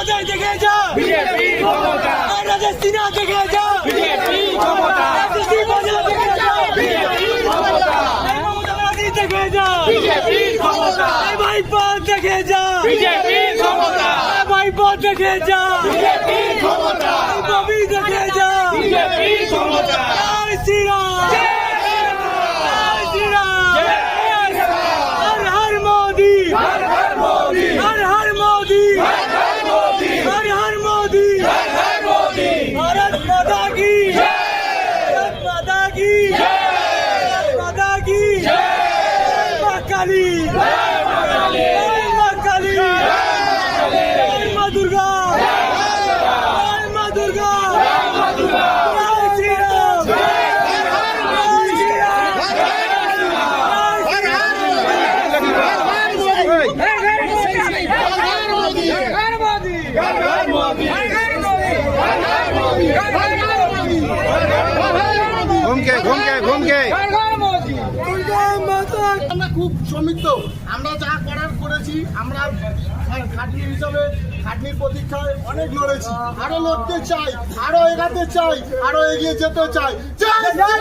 কোথায় দেখে যা বিজেপি ক্ষমতা, রাজস্থান দেখে যা বিজেপি ক্ষমতা, দেখে যা বিজেপি ক্ষমতা, দেখে যা বিজেপি ক্ষমতা, ভাইপো দেখে যা বিজেপি ক্ষমতা, ভাইপো দেখে যা বিজেপি ক্ষমতা, ববি দেখে যা বিজেপি ক্ষমতা, জয় শ্রীরাম জয় শ্রীরাম, হর হর মোদি, হর হর মোদি, হর হর মোদি, হর হর মোদি, হর হর মোদি, হর হর মোদি, भारत माता की जय, भारत माता की जय, भारत माता की जय, मां काली, जय मां काली, जय मां काली, जय मां दुर्गा, जय मां दुर्गा, जय मां दुर्गा, जय श्री राम, जय श्री राम, আমরা খুব সমৃদ্ধ, আমরা যা করার করেছি, আমরা খাটনি হিসাবে খাটনির প্রতীক্ষায় অনেক লড়েছি, আরো লড়তে চাই, আরো এগাতে চাই, আরো এগিয়ে যেতে চাই। জয় শ্রীরাম!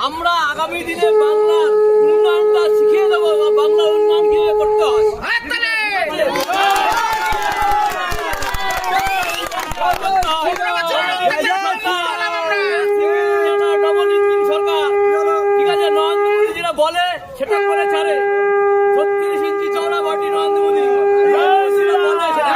আমরা আগামী দিনে বাংলার উন্নয়নটা শিখিয়ে দেবো, বাংলা উন্নয়ন কিভাবে করতে হয়। সরকার ঠিক আছে, নরেন্দ্র মোদী যেটা বলে সেটা করে ছাড়ে। 36 ইঞ্চি চওড়া বাটি নরেন্দ্র মোদী বলে সেটা।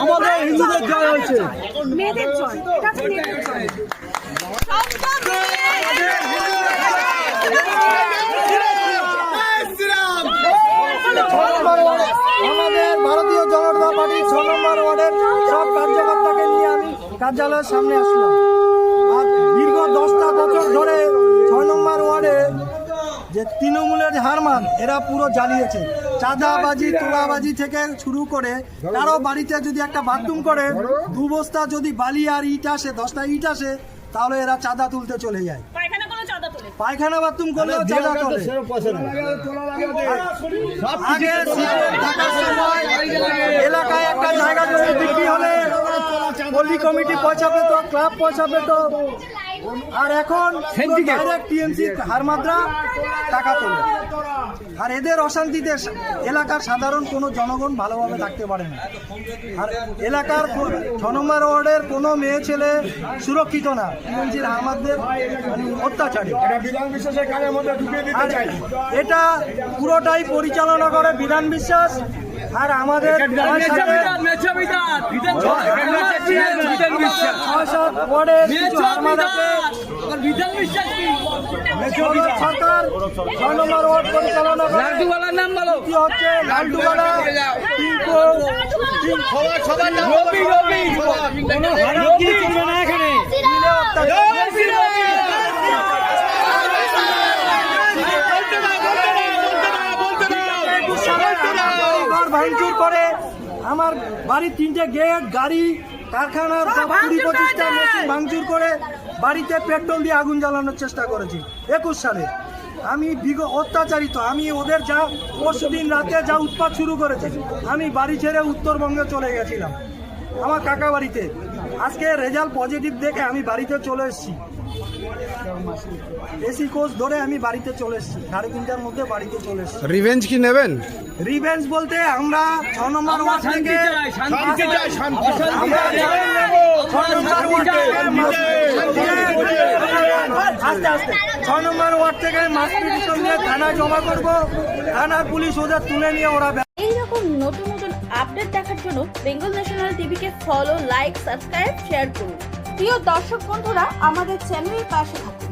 আমাদের হিন্দুদের জয় হয়েছে, মেয়েদের জয়, এটা হচ্ছে মেয়েদের জয়। আমাদের ভারতীয় জনতা পার্টির 6 নম্বর ওয়ার্ডের সব কার্যকর্তাকে নিয়ে আমি কার্যালয়ের সামনে আসলাম। আর দীর্ঘ 10টা বছর ধরে 6 নম্বর ওয়ার্ডে যে তৃণমূলের হারমান, এরা পুরো জ্বালিয়েছে। চাঁদাবাজি, তোলাবাজি থেকে শুরু করে কারো বাড়িতে যদি একটা বাথরুম করে 2 বস্তা যদি বালি আর ইট আসে, 10টা ইট আসে, তাহলে এরা চাঁদা তুলতে চলে যায়। পায়খানা বাথরুম করলেও চাঁদা তোলে। আগে থাকার সময় এলাকায় একটা জায়গা জমি বিক্রি হলে পল্লী কমিটি পয়সা পেত, ক্লাব পয়সা পেত, আর এখন ডাইরেক্ট টিএমসি হারমাদরা টাকা তোলে। আর এদের অশান্তিতে এলাকার সাধারণ কোনো জনগণ ভালোভাবে থাকতে পারে না। আর এলাকার 6 নম্বর ওয়ার্ডের কোনো মেয়ে ছেলে সুরক্ষিত না, টিএমসির হারমাদদের অত্যাচারী। এটা পুরোটাই পরিচালনা করে বিধান বিশ্বাস। আর আমাদের 6-7 ওয়ার্ডের সরকার 6 নম্বর ওয়ার্ড পরিচালনা করে। লাড্ডুওয়ালার নাম বলো, কি হচ্ছে লাড্ডুওয়ালা, ভাঙচুর করে আমার বাড়ির 3টে গেট, গাড়ি, কারখানার 20-25টা মেশিন ভাঙচুর করে বাড়িতে পেট্রোল দিয়ে আগুন জ্বালানোর চেষ্টা করেছি 21 সালে। আমি অত্যাচারিত, আমি ওদের যা পরশুদিন রাতে যা উৎপাত শুরু করেছে, আমি বাড়ি ছেড়ে উত্তরবঙ্গে চলে গেছিলাম আমার কাকা বাড়িতে। আজকে রেজাল্ট পজিটিভ দেখে আমি বাড়িতে চলে এসেছি। এসি কোচ ধরে আমি বাড়িতে চলে এসেছি, 3:30টার মধ্যে বাড়িতে চলে এসেছি। রিভেঞ্জ কি নেবেন? রিভেঞ্জ বলতে আমরা 6 নম্বর ওয়ার্ড থেকে শান্তি চাই, শান্তি চাই। আমরা 6 নম্বর ওয়ার্ড থেকে আস্তে আস্তে 6 নম্বর ওয়ার্ড থেকে মাস পিটিশন নিয়ে থানায় জমা করব। থানার পুলিশ ওদের তুলে নিয়ে ওরা এইরকম নতুন নতুন আপডেট দেখার জন্য বেঙ্গল ন্যাশনাল টিভিকে ফলো, লাইক, সাবস্ক্রাইব, শেয়ার করুন। প্রিয় দর্শক বন্ধুরা, আমাদের চ্যানেলের পাশে থাকুন।